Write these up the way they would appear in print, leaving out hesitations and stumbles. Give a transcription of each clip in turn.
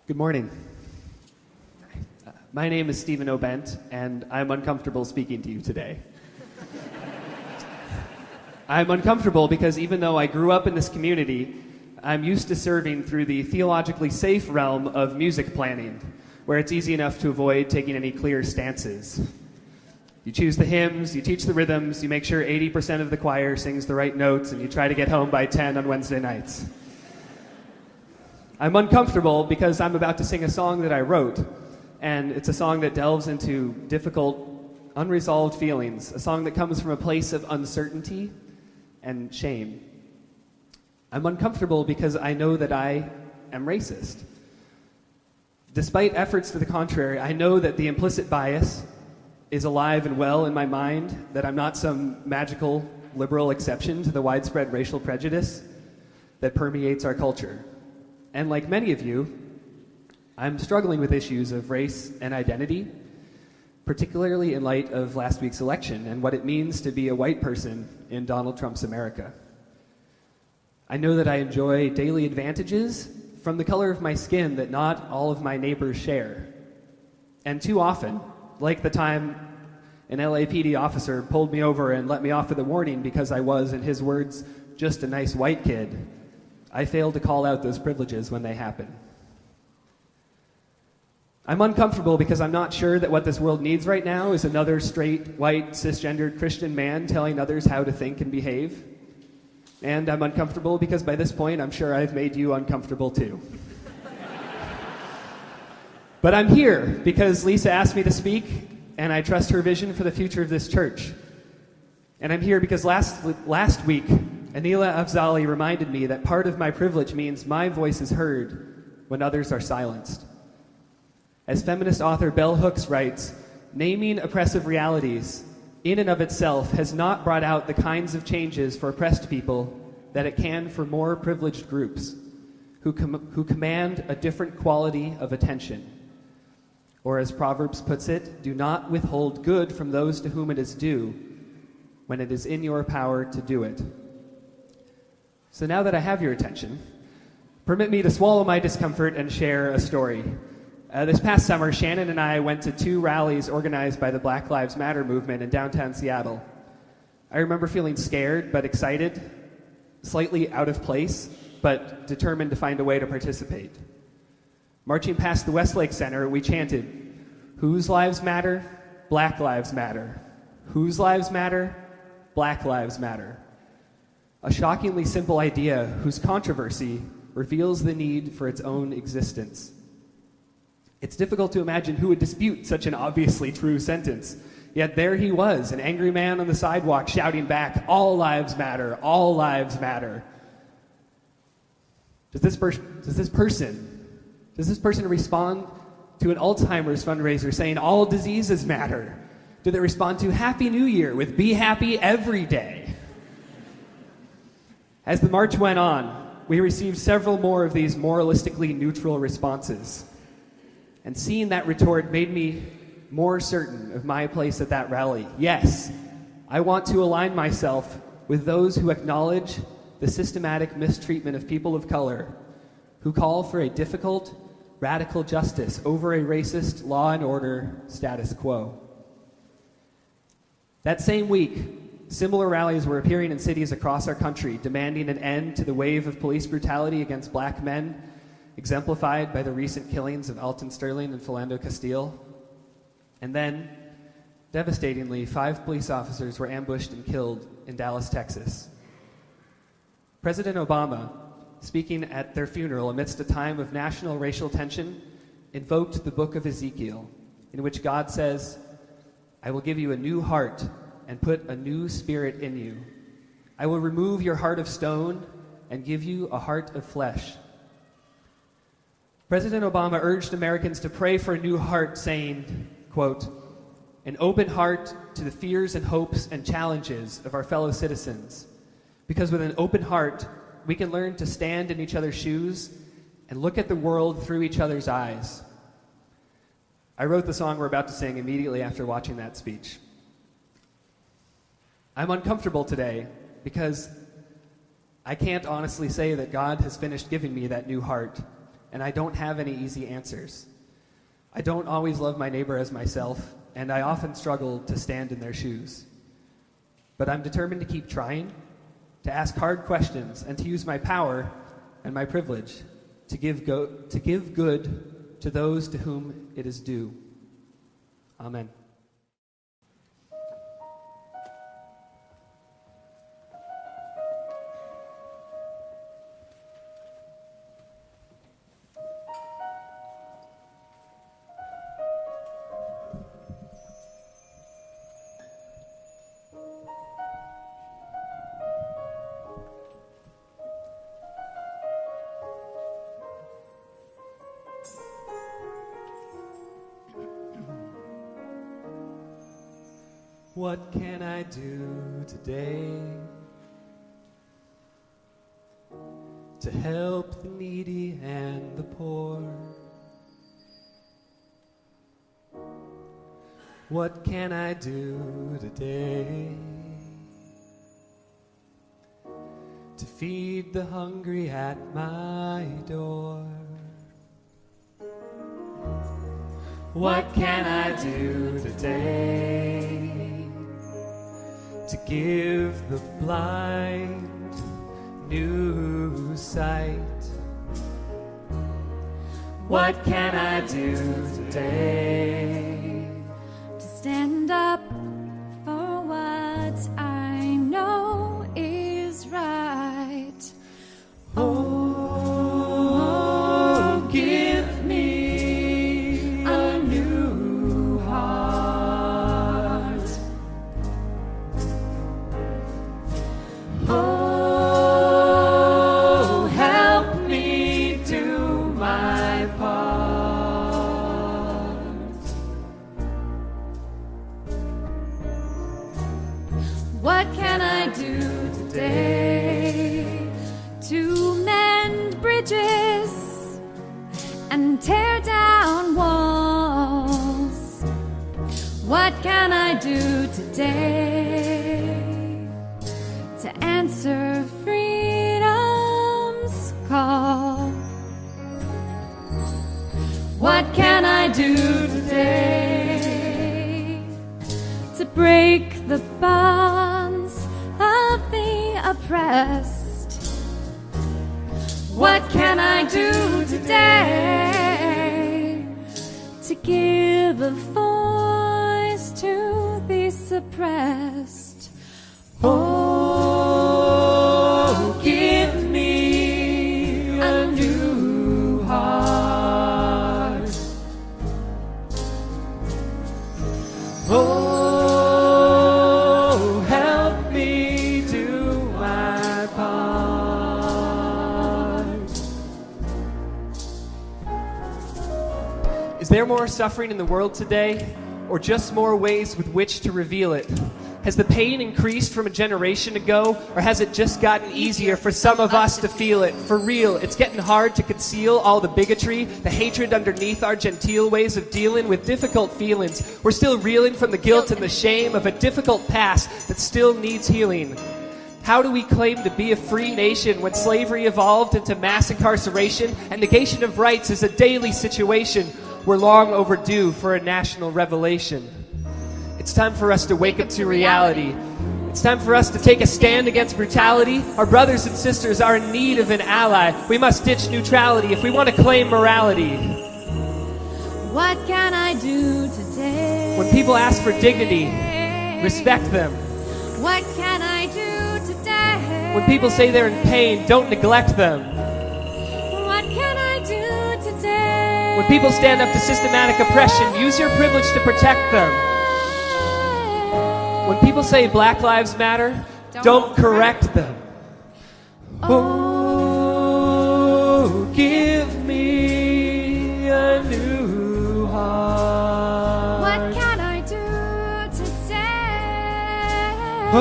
Good morning. My name is Stephen O'Bent, and I'm uncomfortable speaking to you today. I'm uncomfortable because even though I grew up in this community, I'm used to serving through the theologically safe realm of music planning, where it's easy enough to avoid taking any clear stances. You choose the hymns, you teach the rhythms, you make sure 80% of the choir sings the right notes, and you try to get home by 10 on Wednesday nights. I'm uncomfortable because I'm about to sing a song that I wrote, and it's a song that delves into difficult, unresolved feelings, a song that comes from a place of uncertainty and shame. I'm uncomfortable because I know that I am racist. Despite efforts to the contrary, I know that the implicit bias is alive and well in my mind, that I'm not some magical liberal exception to the widespread racial prejudice that permeates our culture. And like many of you, I'm struggling with issues of race and identity, particularly in light of last week's election and what it means to be a white person in Donald Trump's America. I know that I enjoy daily advantages from the color of my skin that not all of my neighbors share. And too often, like the time an LAPD officer pulled me over and let me off with a warning because I was, in his words, just a nice white kid, I fail to call out those privileges when they happen. I'm uncomfortable because I'm not sure that what this world needs right now is another straight, white, cisgendered Christian man telling others how to think and behave. And I'm uncomfortable because by this point, I'm sure I've made you uncomfortable too. But I'm here because Lisa asked me to speak, and I trust her vision for the future of this church. And I'm here because last week, Anila Afzali reminded me that part of my privilege means my voice is heard when others are silenced. As feminist author Bell Hooks writes, naming oppressive realities in and of itself has not brought out the kinds of changes for oppressed people that it can for more privileged groups who command a different quality of attention. Or as Proverbs puts it, do not withhold good from those to whom it is due when it is in your power to do it. So now that I have your attention, permit me to swallow my discomfort and share a story. This past summer, Shannon and I went to 2 rallies organized by the Black Lives Matter movement in downtown Seattle. I remember feeling scared but excited, slightly out of place, but determined to find a way to participate. Marching past the Westlake Center, we chanted, "Whose lives matter? Black lives matter. Whose lives matter? Black lives matter." A shockingly simple idea whose controversy reveals the need for its own existence. It's difficult to imagine who would dispute such an obviously true sentence. Yet there he was, an angry man on the sidewalk shouting back, "All lives matter, all lives matter." Does this person respond to an Alzheimer's fundraiser saying all diseases matter? Do they respond to Happy New Year with "Be happy every day"? As the march went on, we received several more of these moralistically neutral responses. And seeing that retort made me more certain of my place at that rally. Yes, I want to align myself with those who acknowledge the systematic mistreatment of people of color, who call for a difficult, radical justice over a racist law and order status quo. That same week, similar rallies were appearing in cities across our country, demanding an end to the wave of police brutality against black men, exemplified by the recent killings of Alton Sterling and Philando Castile. And then, devastatingly, 5 police officers were ambushed and killed in Dallas, Texas. President Obama, speaking at their funeral amidst a time of national racial tension, invoked the book of Ezekiel, in which God says, "I will give you a new heart and put a new spirit in you. I will remove your heart of stone and give you a heart of flesh." President Obama urged Americans to pray for a new heart, saying, quote, "An open heart to the fears and hopes and challenges of our fellow citizens. Because with an open heart, we can learn to stand in each other's shoes and look at the world through each other's eyes." I wrote the song we're about to sing immediately after watching that speech. I'm uncomfortable today because I can't honestly say that God has finished giving me that new heart and I don't have any easy answers. I don't always love my neighbor as myself, and I often struggle to stand in their shoes. But I'm determined to keep trying, to ask hard questions, and to use my power and my privilege to give good to those to whom it is due. Amen. What can I do today to help the needy and the poor? What can I do today to feed the hungry at my door? What can I do today to give the blind new sight? What can I do today to stand up for what I know is right? Oh, give me a new heart. Oh, help me do my part. What can I do today to mend bridges and tear down walls? What can I do today to answer freedom's call? What can I do today to break the bonds of the oppressed? What can I do today to give a voice to the suppressed? Oh, give me a new heart. Oh, help me do my part. Is there more suffering in the world today, or just more ways with which to reveal it? Has the pain increased from a generation ago, or has it just gotten easier for some of us to feel it? For real, it's getting hard to conceal all the bigotry, the hatred underneath our genteel ways of dealing with difficult feelings. We're still reeling from the guilt and the shame of a difficult past that still needs healing. How do we claim to be a free nation when slavery evolved into mass incarceration and negation of rights is a daily situation? We're long overdue for a national revelation. It's time for us to wake up to reality. It's time for us to take a stand against brutality. Our brothers and sisters are in need of an ally. We must ditch neutrality if we want to claim morality. What can I do today? When people ask for dignity, respect them. What can I do today? When people say they're in pain, don't neglect them. What can I do today? When people stand up to systematic oppression, use your privilege to protect them. When people say Black Lives Matter, don't correct them. Oh, give me a new heart. What can I do today? Oh,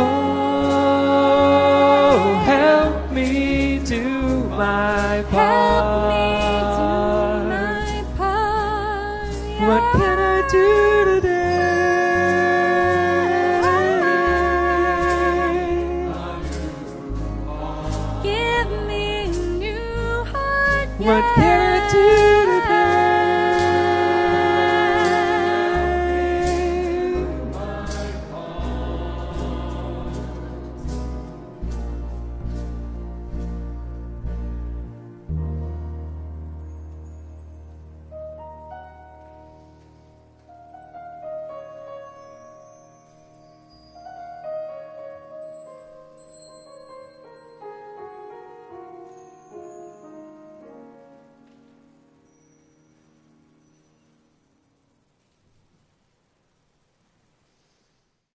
help me do my part. Help me do my part. Yeah. What can I do today? What to